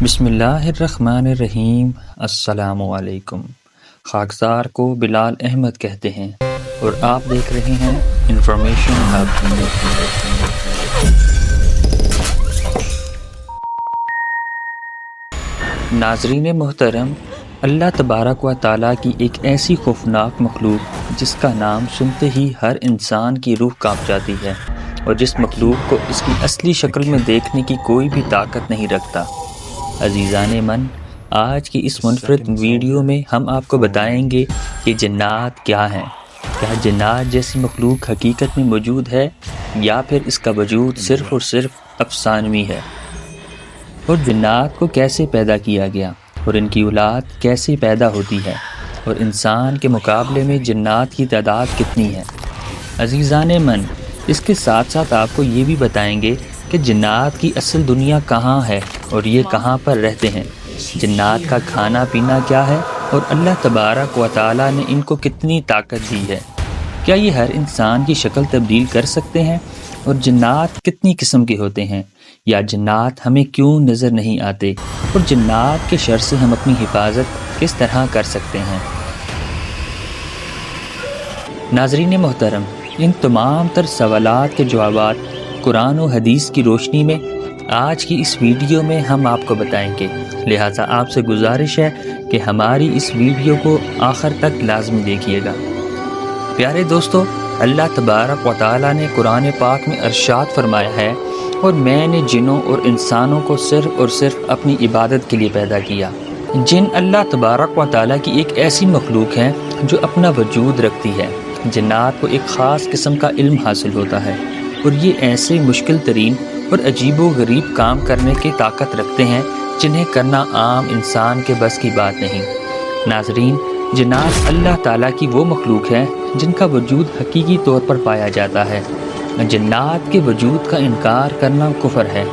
بسم اللہ الرحمن الرحیم۔ السلام علیکم۔ خاکسار کو بلال احمد کہتے ہیں اور آپ دیکھ رہے ہیں انفارمیشن ہب۔ ناظرین محترم، اللہ تبارک و تعالیٰ کی ایک ایسی خوفناک مخلوق جس کا نام سنتے ہی ہر انسان کی روح کانپ جاتی ہے، اور جس مخلوق کو اس کی اصلی شکل میں دیکھنے کی کوئی بھی طاقت نہیں رکھتا۔ عزیزان من، آج کی اس منفرد ویڈیو میں ہم آپ کو بتائیں گے کہ جنات کیا ہیں۔ کیا جنات جیسی مخلوق حقیقت میں موجود ہے یا پھر اس کا وجود صرف اور صرف افسانوی ہے، اور جنات کو کیسے پیدا کیا گیا اور ان کی اولاد کیسے پیدا ہوتی ہے، اور انسان کے مقابلے میں جنات کی تعداد کتنی ہے۔ عزیزان من، اس کے ساتھ ساتھ آپ کو یہ بھی بتائیں گے کہ جنات کی اصل دنیا کہاں ہے اور یہ کہاں پر رہتے ہیں، جنات کا کھانا پینا کیا ہے، اور اللہ تبارک و تعالیٰ نے ان کو کتنی طاقت دی ہے۔ کیا یہ ہر انسان کی شکل تبدیل کر سکتے ہیں، اور جنات کتنی قسم کے ہوتے ہیں، یا جنات ہمیں کیوں نظر نہیں آتے، اور جنات کے شر سے ہم اپنی حفاظت کس طرح کر سکتے ہیں۔ ناظرین محترم، ان تمام تر سوالات کے جوابات قرآن و حدیث کی روشنی میں آج کی اس ویڈیو میں ہم آپ کو بتائیں گے، لہٰذا آپ سے گزارش ہے کہ ہماری اس ویڈیو کو آخر تک لازمی دیکھیے گا۔ پیارے دوستو، اللہ تبارک و تعالیٰ نے قرآن پاک میں ارشاد فرمایا ہے، اور میں نے جنوں اور انسانوں کو صرف اور صرف اپنی عبادت کے لیے پیدا کیا۔ جن اللہ تبارک و تعالیٰ کی ایک ایسی مخلوق ہے جو اپنا وجود رکھتی ہے۔ جنات کو ایک خاص قسم کا علم حاصل ہوتا ہے، اور یہ ایسے مشکل ترین اور عجیب و غریب کام کرنے کی طاقت رکھتے ہیں جنہیں کرنا عام انسان کے بس کی بات نہیں۔ ناظرین، جنات اللہ تعالیٰ کی وہ مخلوق ہے جن کا وجود حقیقی طور پر پایا جاتا ہے۔ جنات کے وجود کا انکار کرنا کفر ہے۔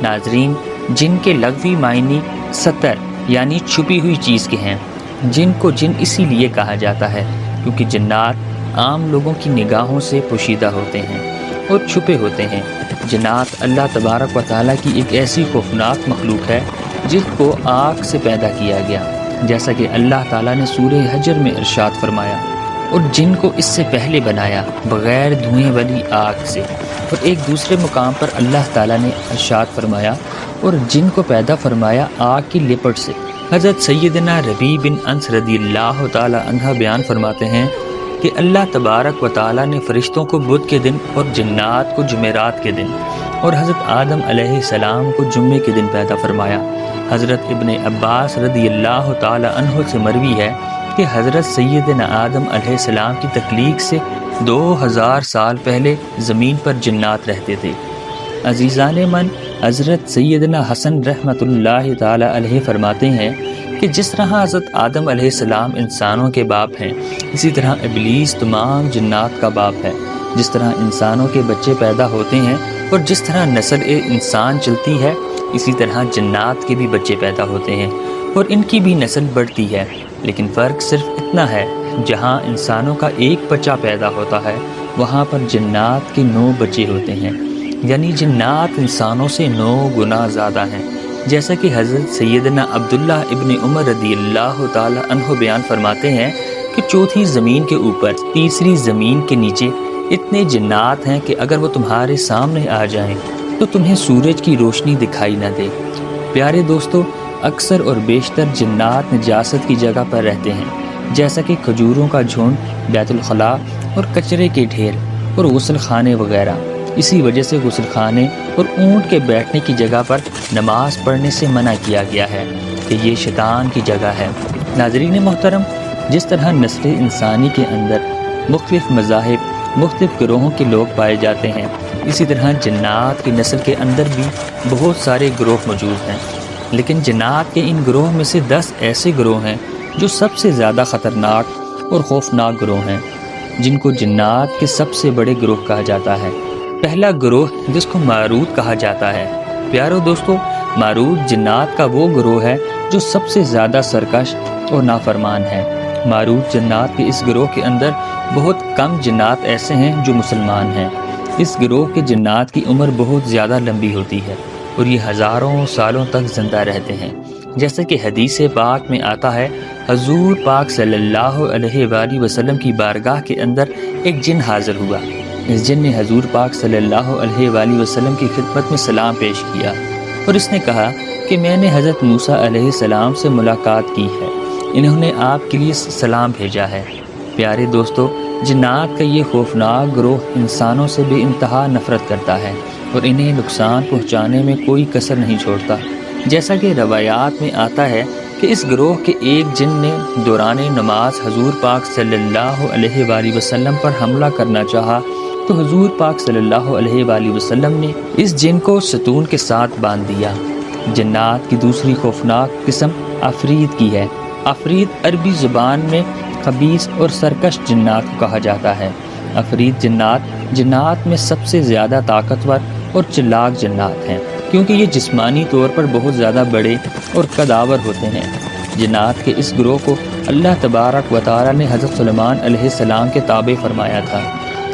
ناظرین، جن کے لغوی معنی ستر یعنی چھپی ہوئی چیز کے ہیں، جن کو جن اسی لیے کہا جاتا ہے کیونکہ جنات عام لوگوں کی نگاہوں سے پوشیدہ ہوتے ہیں اور چھپے ہوتے ہیں۔ جنات اللہ تبارک و تعالیٰ کی ایک ایسی خوفناک مخلوق ہے جس کو آگ سے پیدا کیا گیا، جیسا کہ اللہ تعالیٰ نے سورہ حجر میں ارشاد فرمایا، اور جن کو اس سے پہلے بنایا بغیر دھوئیں والی آگ سے۔ اور ایک دوسرے مقام پر اللہ تعالیٰ نے ارشاد فرمایا، اور جن کو پیدا فرمایا آگ کی لپٹ سے۔ حضرت سیدنا ربیع بن انس رضی اللہ تعالیٰ عنہ بیان فرماتے ہیں کہ اللہ تبارک و تعالیٰ نے فرشتوں کو بدھ کے دن اور جنات کو جمعرات کے دن، اور حضرت آدم علیہ السلام کو جمعے کے دن پیدا فرمایا۔ حضرت ابن عباس رضی اللہ تعالیٰ عنہ سے مروی ہے کہ حضرت سیدنا آدم علیہ السلام کی تخلیق سے 2000 سال پہلے زمین پر جنات رہتے تھے۔ عزیزان من، حضرت سیدنا حسن رحمۃ اللہ تعالیٰ علیہ فرماتے ہیں کہ جس طرح حضرت آدم علیہ السلام انسانوں کے باپ ہیں، اسی طرح ابلیس تمام جنات کا باپ ہے۔ جس طرح انسانوں کے بچے پیدا ہوتے ہیں اور جس طرح نسل انسان چلتی ہے، اسی طرح جنات کے بھی بچے پیدا ہوتے ہیں اور ان کی بھی نسل بڑھتی ہے۔ لیکن فرق صرف اتنا ہے، جہاں انسانوں کا ایک بچہ پیدا ہوتا ہے، وہاں پر جنات کے 9 بچے ہوتے ہیں، یعنی جنات انسانوں سے 9 گنا زیادہ ہیں۔ جیسا کہ حضرت سیدنا عبداللہ ابن عمر رضی اللہ تعالی عنہ بیان فرماتے ہیں کہ چوتھی زمین کے اوپر تیسری زمین کے نیچے اتنے جنات ہیں کہ اگر وہ تمہارے سامنے آ جائیں تو تمہیں سورج کی روشنی دکھائی نہ دے۔ پیارے دوستو، اکثر اور بیشتر جنات نجاست کی جگہ پر رہتے ہیں، جیسا کہ کھجوروں کا جھنڈ، بیت الخلاء اور کچرے کے ڈھیر اور غسل خانے وغیرہ۔ اسی وجہ سے غسل خانے اور اونٹ کے بیٹھنے کی جگہ پر نماز پڑھنے سے منع کیا گیا ہے کہ یہ شیطان کی جگہ ہے۔ ناظرین محترم، جس طرح نسل انسانی کے اندر مختلف مذاہب، مختلف گروہوں کے لوگ پائے جاتے ہیں، اسی طرح جنات کی نسل کے اندر بھی بہت سارے گروہ موجود ہیں۔ لیکن جنات کے ان گروہ میں سے 10 ایسے گروہ ہیں جو سب سے زیادہ خطرناک اور خوفناک گروہ ہیں، جن کو جنات کے سب سے بڑے گروہ کہا جاتا ہے۔ پہلا گروہ جس کو ماروت کہا جاتا ہے۔ پیارو دوستو، ماروت جنات کا وہ گروہ ہے جو سب سے زیادہ سرکش اور نافرمان ہے۔ ماروت جنات کے اس گروہ کے اندر بہت کم جنات ایسے ہیں جو مسلمان ہیں۔ اس گروہ کے جنات کی عمر بہت زیادہ لمبی ہوتی ہے، اور یہ ہزاروں سالوں تک زندہ رہتے ہیں۔ جیسا کہ حدیث پاک میں آتا ہے، حضور پاک صلی اللہ علیہ وآلہ وسلم کی بارگاہ کے اندر ایک جن حاضر ہوا۔ اس جن نے حضور پاک صلی اللہ علیہ وآلہ وسلم کی خدمت میں سلام پیش کیا اور اس نے کہا کہ میں نے حضرت موسیٰ علیہ السلام سے ملاقات کی ہے، انہوں نے آپ کے لیے سلام بھیجا ہے۔ پیارے دوستو، جنات کا یہ خوفناک گروہ انسانوں سے بے انتہا نفرت کرتا ہے اور انہیں نقصان پہنچانے میں کوئی کسر نہیں چھوڑتا۔ جیسا کہ روایات میں آتا ہے کہ اس گروہ کے ایک جن نے دوران نماز حضور پاک صلی اللہ علیہ وآلہ وسلم پر حملہ کرنا چاہا تو حضور پاک صلی اللہ علیہ وآلہ وسلم نے اس جن کو ستون کے ساتھ باندھ دیا۔ جنات کی دوسری خوفناک قسم عفریت کی ہے۔ عفریت عربی زبان میں خبیث اور سرکش جنات کو کہا جاتا ہے۔ عفریت جنات میں سب سے زیادہ طاقتور اور چلاک جنات ہیں، کیونکہ یہ جسمانی طور پر بہت زیادہ بڑے اور قداور ہوتے ہیں۔ جنات کے اس گروہ کو اللہ تبارک و تعالی نے حضرت سلیمان علیہ السلام کے تابع فرمایا تھا،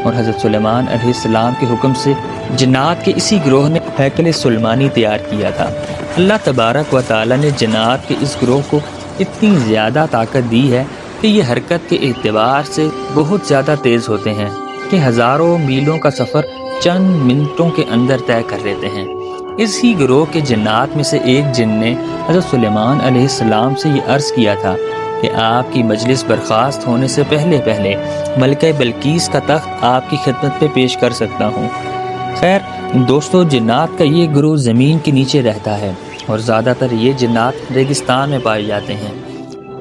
اور حضرت سلیمان علیہ السلام کے حکم سے جنات کے اسی گروہ نے ہیکل سلیمانی تیار کیا تھا۔ اللہ تبارک و تعالی نے جنات کے اس گروہ کو اتنی زیادہ طاقت دی ہے کہ یہ حرکت کے اعتبار سے بہت زیادہ تیز ہوتے ہیں کہ ہزاروں میلوں کا سفر چند منٹوں کے اندر طے کر لیتے ہیں۔ اس ہی گروہ کے جنات میں سے ایک جن نے حضرت سلیمان علیہ السلام سے یہ عرض کیا تھا کہ آپ کی مجلس برخاست ہونے سے پہلے ملکہ بلقیس کا تخت آپ کی خدمت میں پیش کر سکتا ہوں۔ خیر دوستو، جنات کا یہ گروہ زمین کے نیچے رہتا ہے اور زیادہ تر یہ جنات ریگستان میں پائے جاتے ہیں۔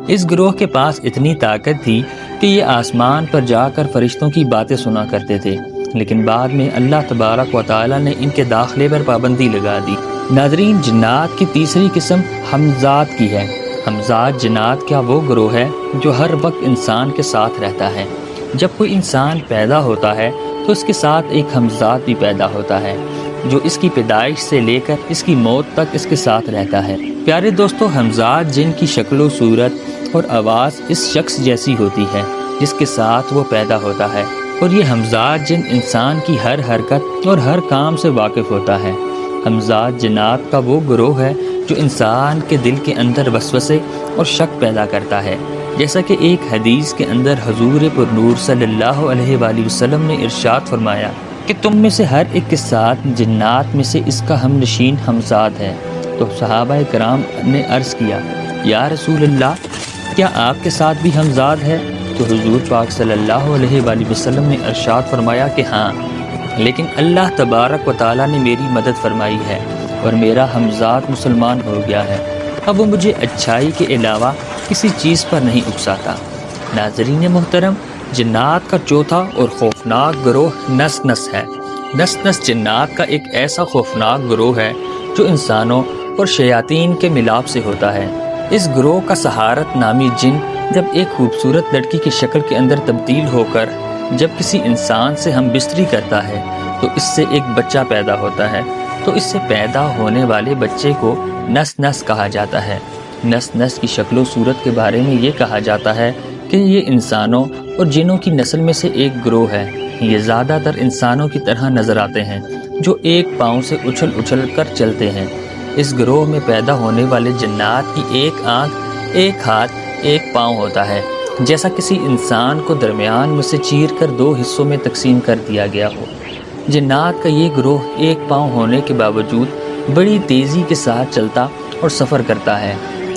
اس گروہ کے پاس اتنی طاقت تھی کہ یہ آسمان پر جا کر فرشتوں کی باتیں سنا کرتے تھے، لیکن بعد میں اللہ تبارک و تعالی نے ان کے داخلے پر پابندی لگا دی۔ ناظرین، جنات کی تیسری قسم ہمزات کی ہے۔ ہمزات جنات کا وہ گروہ ہے جو ہر وقت انسان کے ساتھ رہتا ہے۔ جب کوئی انسان پیدا ہوتا ہے تو اس کے ساتھ ایک ہمزات بھی پیدا ہوتا ہے جو اس کی پیدائش سے لے کر اس کی موت تک اس کے ساتھ رہتا ہے۔ پیارے دوستو، ہمزات جن کی شکل و صورت اور آواز اس شخص جیسی ہوتی ہے جس کے ساتھ وہ پیدا ہوتا ہے، اور یہ ہمزات جن انسان کی ہر حرکت اور ہر کام سے واقف ہوتا ہے۔ ہمزات جنات کا وہ گروہ ہے جو انسان کے دل کے اندر وسوسے اور شک پیدا کرتا ہے، جیسا کہ ایک حدیث کے اندر حضور پر نور صلی اللہ علیہ وآلہ وسلم نے ارشاد فرمایا کہ تم میں سے ہر ایک کے ساتھ جنات میں سے اس کا ہم نشین ہمزاد ہے۔ تو صحابہ کرام نے عرض کیا، یا رسول اللہ، کیا آپ کے ساتھ بھی ہمزاد ہے؟ تو حضور پاک صلی اللہ علیہ وآلہ وسلم نے ارشاد فرمایا کہ ہاں، لیکن اللہ تبارک و تعالی نے میری مدد فرمائی ہے اور میرا ہمزاد مسلمان ہو گیا ہے، اب وہ مجھے اچھائی کے علاوہ کسی چیز پر نہیں اکساتا۔ ناظرین محترم، جنات کا چوتھا اور خوفناک گروہ نس نس ہے۔ نس نس جنات کا ایک ایسا خوفناک گروہ ہے جو انسانوں اور شیاطین کے ملاپ سے ہوتا ہے۔ اس گروہ کا سحارت نامی جن جب ایک خوبصورت لڑکی کی شکل کے اندر تبدیل ہو کر جب کسی انسان سے ہم بستری کرتا ہے تو اس سے ایک بچہ پیدا ہوتا ہے، تو اس سے پیدا ہونے والے بچے کو نس نس کہا جاتا ہے۔ نس نس کی شکل و صورت کے بارے میں یہ کہا جاتا ہے کہ یہ انسانوں اور جنوں کی نسل میں سے ایک گروہ ہے۔ یہ زیادہ تر انسانوں کی طرح نظر آتے ہیں جو ایک پاؤں سے اچھل اچھل کر چلتے ہیں۔ اس گروہ میں پیدا ہونے والے جنات کی ایک آنکھ، ایک ہاتھ، ایک پاؤں ہوتا ہے، جیسا کسی انسان کو درمیان میں سے چیر کر دو حصوں میں تقسیم کر دیا گیا ہو۔ جنات کا یہ گروہ ایک پاؤں ہونے کے باوجود بڑی تیزی کے ساتھ چلتا اور سفر کرتا ہے۔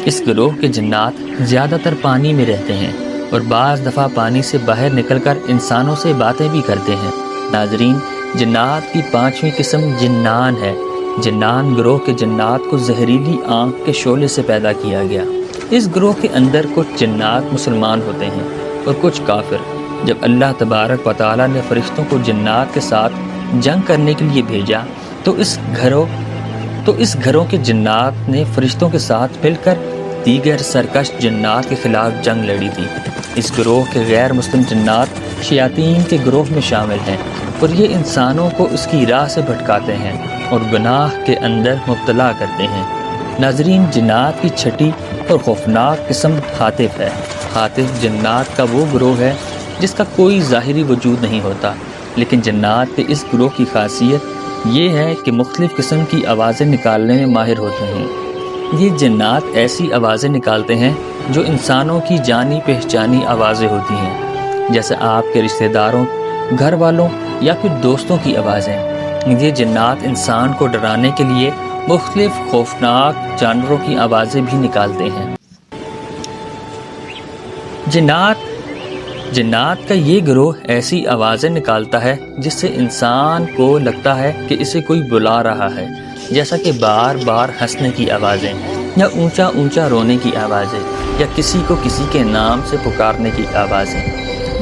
اس گروہ کے جنات زیادہ تر پانی میں رہتے ہیں اور بعض دفعہ پانی سے باہر نکل کر انسانوں سے باتیں بھی کرتے ہیں۔ ناظرین، جنات کی پانچویں قسم جنان ہے۔ جنان گروہ کے جنات کو زہریلی آنکھ کے شعلے سے پیدا کیا گیا۔ اس گروہ کے اندر کچھ جنات مسلمان ہوتے ہیں اور کچھ کافر۔ جب اللہ تبارک و تعالی نے فرشتوں کو جنات کے ساتھ جنگ کرنے کے لیے بھیجا تو اس گھروں کے جنات نے فرشتوں کے ساتھ مل کر دیگر سرکش جنات کے خلاف جنگ لڑی تھی۔ اس گروہ کے غیر مسلم جنات شیاطین کے گروہ میں شامل ہیں اور یہ انسانوں کو اس کی راہ سے بھٹکاتے ہیں اور گناہ کے اندر مبتلا کرتے ہیں۔ ناظرین، جنات کی چھٹی اور خوفناک قسم خاطف ہے۔ خاطف جنات کا وہ گروہ ہے جس کا کوئی ظاہری وجود نہیں ہوتا، لیکن جنات کے اس گروہ کی خاصیت یہ ہے کہ مختلف قسم کی آوازیں نکالنے میں ماہر ہوتے ہیں۔ یہ جنات ایسی آوازیں نکالتے ہیں جو انسانوں کی جانی پہچانی آوازیں ہوتی ہیں، جیسے آپ کے رشتہ داروں، گھر والوں یا پھر دوستوں کی آوازیں۔ یہ جنات انسان کو ڈرانے کے لیے مختلف خوفناک جانوروں کی آوازیں بھی نکالتے ہیں۔ جنات کا یہ گروہ ایسی آوازیں نکالتا ہے جس سے انسان کو لگتا ہے کہ اسے کوئی بلا رہا ہے، جیسا کہ بار بار ہنسنے کی آوازیں یا اونچا اونچا رونے کی آوازیں یا کسی کو کسی کے نام سے پکارنے کی آوازیں۔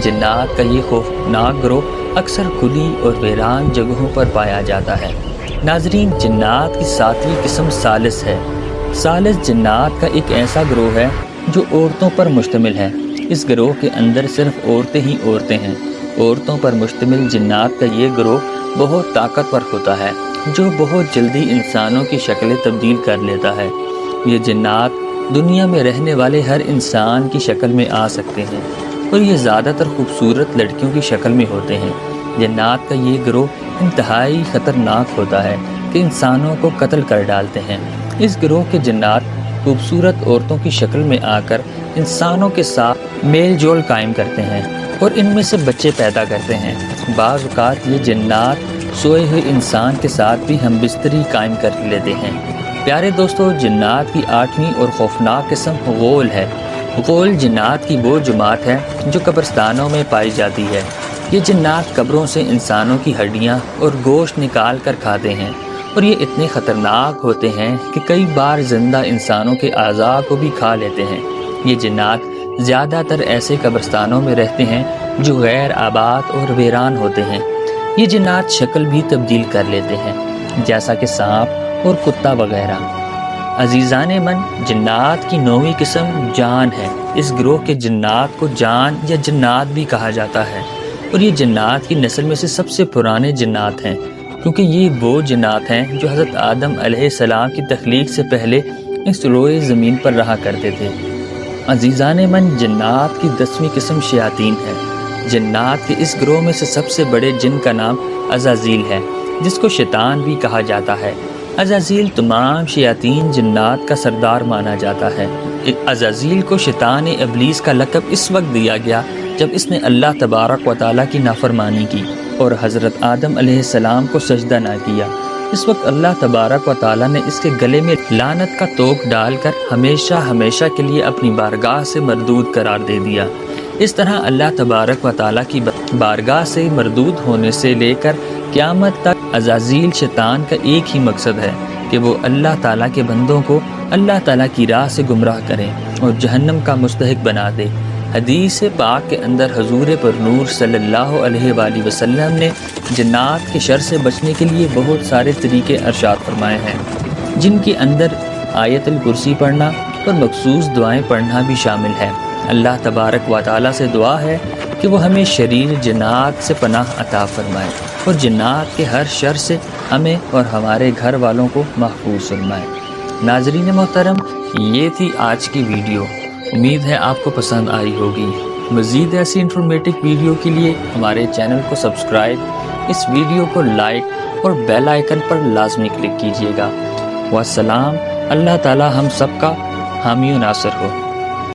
جنات کا یہ خوفناک گروہ اکثر کھلی اور ویران جگہوں پر پایا جاتا ہے۔ ناظرین، جنات کی 7ویں قسم ثالث ہے۔ ثالث جنات کا ایک ایسا گروہ ہے جو عورتوں پر مشتمل ہے۔ اس گروہ کے اندر صرف عورتیں ہی عورتیں ہیں۔ عورتوں پر مشتمل جنات کا یہ گروہ بہت طاقتور ہوتا ہے، جو بہت جلدی انسانوں کی شکلیں تبدیل کر لیتا ہے۔ یہ جنات دنیا میں رہنے والے ہر انسان کی شکل میں آ سکتے ہیں، اور یہ زیادہ تر خوبصورت لڑکیوں کی شکل میں ہوتے ہیں۔ جنات کا یہ گروہ انتہائی خطرناک ہوتا ہے کہ انسانوں کو قتل کر ڈالتے ہیں۔ اس گروہ کے جنات خوبصورت عورتوں کی شکل میں آ کر انسانوں کے ساتھ میل جول قائم کرتے ہیں اور ان میں سے بچے پیدا کرتے ہیں۔ بعض اوقات یہ جنات سوئے ہوئے انسان کے ساتھ بھی ہم بستری قائم کر لیتے ہیں۔ پیارے دوستو، جنات کی 8ویں اور خوفناک قسم غول ہے۔ غول جنات کی وہ جماعت ہے جو قبرستانوں میں پائی جاتی ہے۔ یہ جنات قبروں سے انسانوں کی ہڈیاں اور گوشت نکال کر کھاتے ہیں، اور یہ اتنے خطرناک ہوتے ہیں کہ کئی بار زندہ انسانوں کے اعضاء کو بھی کھا لیتے ہیں۔ یہ جنات زیادہ تر ایسے قبرستانوں میں رہتے ہیں جو غیر آباد اور ویران ہوتے ہیں۔ یہ جنات شکل بھی تبدیل کر لیتے ہیں، جیسا کہ سانپ اور کتا وغیرہ۔ عزیزان من، جنات کی 9ویں قسم جان ہے۔ اس گروہ کے جنات کو جان یا جنات بھی کہا جاتا ہے، اور یہ جنات کی نسل میں سے سب سے پرانے جنات ہیں، کیونکہ یہ وہ جنات ہیں جو حضرت آدم علیہ السلام کی تخلیق سے پہلے اس روئے زمین پر رہا کرتے تھے۔ عزیزان من، جنات کی 10ویں قسم شیاطین ہے۔ جنات کے اس گروہ میں سے سب سے بڑے جن کا نام عزازیل ہے، جس کو شیطان بھی کہا جاتا ہے۔ عزازیل تمام شیاطین جنات کا سردار مانا جاتا ہے۔ عزازیل کو شیطان ابلیس کا لقب اس وقت دیا گیا جب اس نے اللہ تبارک و تعالیٰ کی نافرمانی کی اور حضرت آدم علیہ السلام کو سجدہ نہ کیا۔ اس وقت اللہ تبارک و تعالیٰ نے اس کے گلے میں لعنت کا توق ڈال کر ہمیشہ ہمیشہ کے لیے اپنی بارگاہ سے مردود قرار دے دیا۔ اس طرح اللہ تبارک و تعالیٰ کی بارگاہ سے مردود ہونے سے لے کر قیامت تک عزازیل شیطان کا ایک ہی مقصد ہے کہ وہ اللہ تعالیٰ کے بندوں کو اللہ تعالیٰ کی راہ سے گمراہ کرے اور جہنم کا مستحق بنا دے۔ حدیث پاک کے اندر حضور پر نور صلی اللہ علیہ وآلہ وسلم نے جنات کے شر سے بچنے کے لیے بہت سارے طریقے ارشاد فرمائے ہیں، جن کے اندر آیت الکرسی پڑھنا اور مخصوص دعائیں پڑھنا بھی شامل ہے۔ اللہ تبارک و تعالیٰ سے دعا ہے کہ وہ ہمیں شریر جنات سے پناہ عطا فرمائے اور جنات کے ہر شر سے ہمیں اور ہمارے گھر والوں کو محفوظ فرمائے۔ ناظرین محترم، یہ تھی آج کی ویڈیو۔ امید ہے آپ کو پسند آئی ہوگی۔ مزید ایسی انفارمیٹو ویڈیو کے لیے ہمارے چینل کو سبسکرائب، اس ویڈیو کو لائک اور بیل آئیکن پر لازمی کلک کیجیے گا۔ والسلام، اللہ تعالی ہم سب کا حامی و ناصر ہو۔